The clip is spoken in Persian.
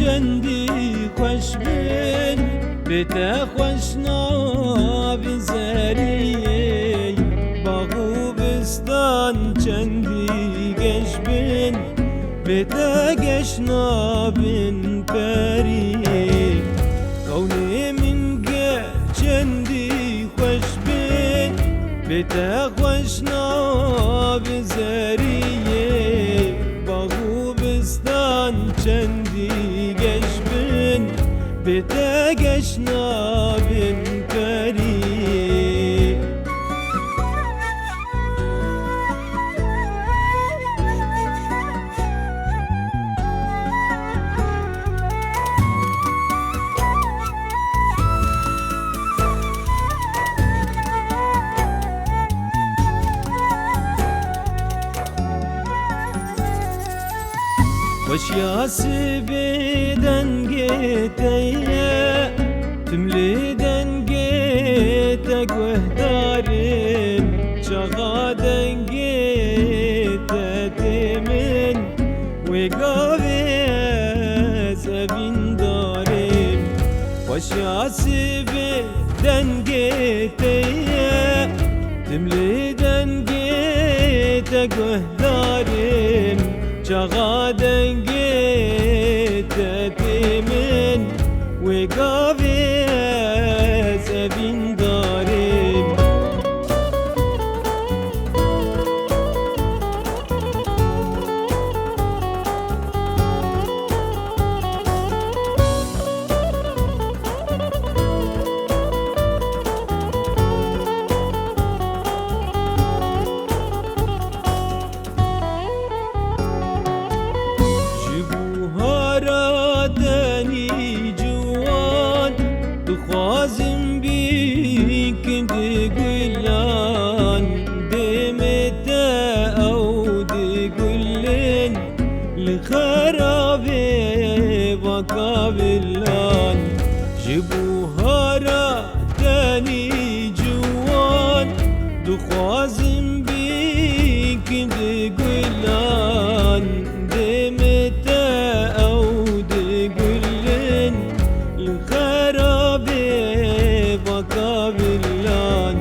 چندی خوش بین بته خوش ناب زریه باغ و بستان چندی گش بین بته گش نابن پری کونه من گه چندی خوش بین بته خوش ناب زریه باغ و بستان چندی گش بین بته گش نابن پری خوش یاسی بیدن گیتیه تملیدن گیته گوهدارم چغادن گیته تیمن وگاوی زبین دارم خوش یاسی بیدن گیتیه تملیدن گیته گوهدارم چقدر گیته من وقافی زبین داریم خوازم بیکن دی گلان دمت او دی گلن لخراب وقابلان جبوهارا تاني جوان دخوازم بیکن دی گلان دمت او دی گلن لخراب وقابلان